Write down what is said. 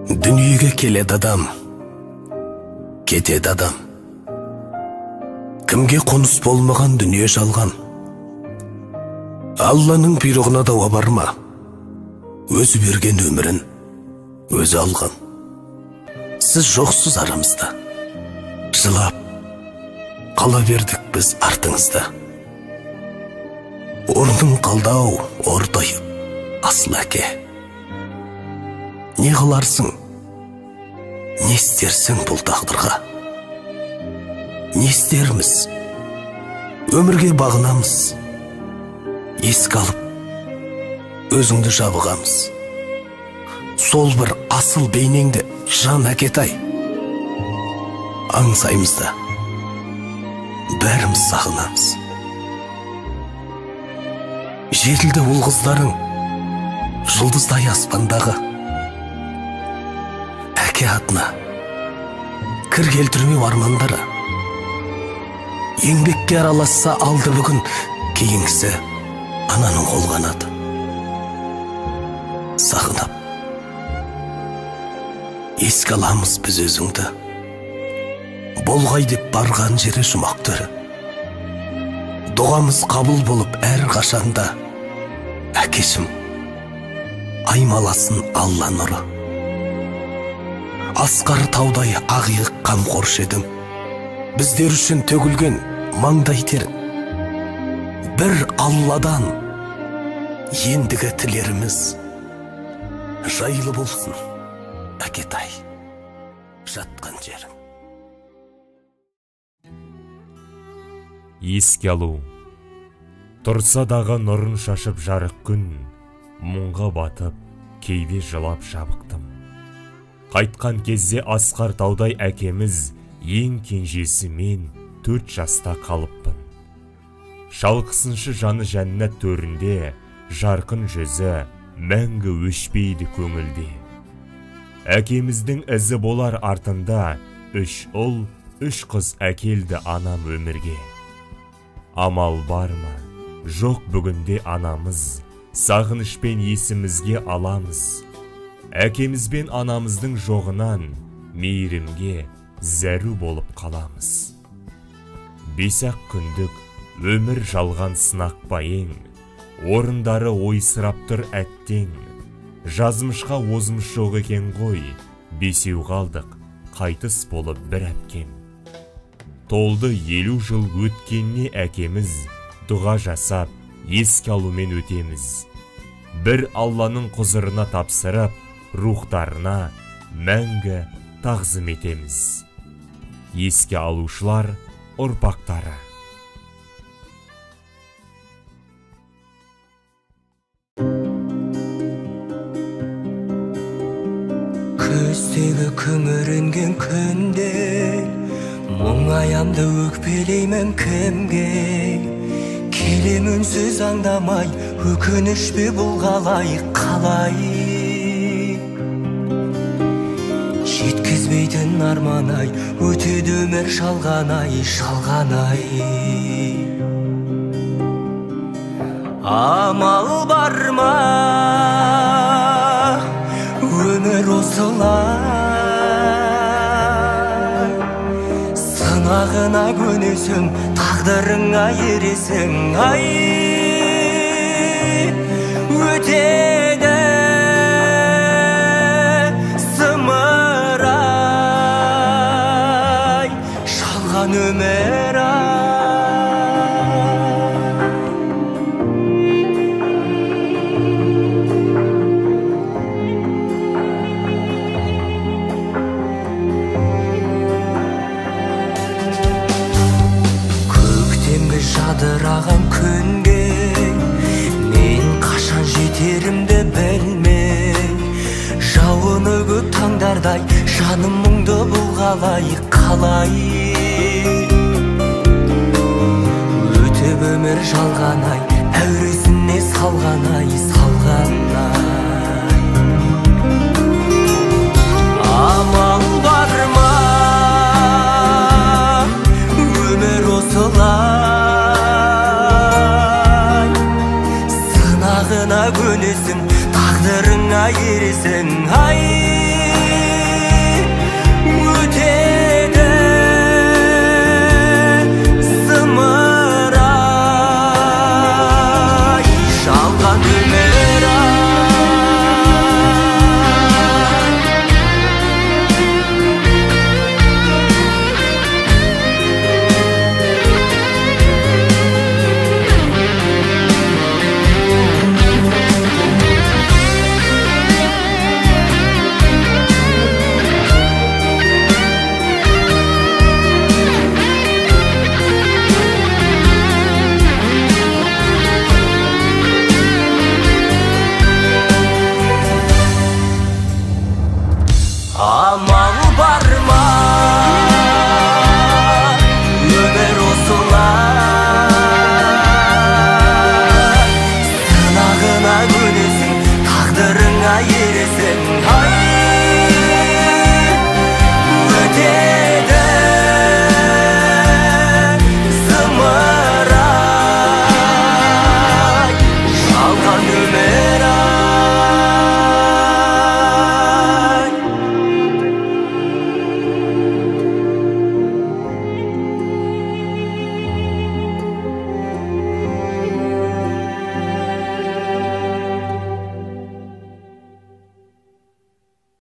Дүниеге келеді адам, кетеді адам. Кімге қоныс болмаған дүние жалған. Алланың бұйрығына дауа бар ма? Өзі берген өмірін өзі алған. Сіз жоқсыз арамызда, жылап қала бердік біз артыңызда. Орның қалдау, ордайып, асыл әке. Не қыларсың, не істерсің бұл тағдырға? Не істерміз, өмірге бағынамыз, еске алып, өзіңді жабығамыз. Сол бір асыл бейнеңді жан әкетай, аңсаймыз да, бәріміз сағынамыз. Жетілді ұл қыздарың, жұлдыздай аспандағы. Әке атына кір келтірмеу армандары. Еңбекке араласса алды бүгін, кейінгісі ананың қолғанаты. Сағынап еске аламыз біз өзіңді, болғай деп барған жері жұмақ түрі. Дұғамыз қабыл болып әр қашанда, әкешім аймаласын Алла нұры. Асқар таудай ақиық қамқоршы едің, біздер үшін төгілген маңдай тер. Бір Алладан ендігі тілеріміз жайлы болсын, әкетай, жатқан жерің. Еске алу. Тұрса дағы нұрын шашып жарық күн, мұңға батып, кейде жылап жабықтым. Қайтқан кезде Асқар таудай әкеміз, ең кенжесі мен 4 жаста қалыппын. Шалқысыншы жаны жәннат төрінде, жарқын жүзі мәңгі өшпейді көңілде. Әкеміздің ізі болар артында, 3 ұл, 3 қыз әкелді анам өмірге. Амал бар ма? Жоқ бүгінде анамыз, сағынышпен есімізге аламыз. Әкемізбен анамыздың жоғынан, мейірімге зәру болып қаламыз. 5-ақ күндік өмір жалған сынақ ең, орындары ойсырап тұр әттең. Жазмышқа озмыш жоқ екен ғой, 5 қалдық, қайтыс болып бір әпкем. Толды 50 жыл өткенне әкеміз, дұға жасап, еске алумен өтеміз. Бір Алланың құзырына тапсырып, рухтарына мәңгі тағзым етеміз. Еске алушылар ұрпақтары. Көздегі күңірінген күнде, мұңаямды өкпелеймін кімге? Келем үнсіз аңдамай, өкініш пе бұл қалай? Жеткізбейтін арман-ай, өтеді өмір шалған-ай. Амал бар ма, өмір осылай? Сынағына көнесің, тағдырыңа ересің, ай. Өтеді сымырай, шалған өмір ай. Көктемгі жадыраған күнге мен қашан жетерімді білмей, жауыны көп таңдардай жаным мұңды бұл қалай? Өтіп өмір жалған-ай, әуресіне салған-ай. Амал бар ма, өмір осылай? жағына көнесің, тағдырыңа ересің. Ай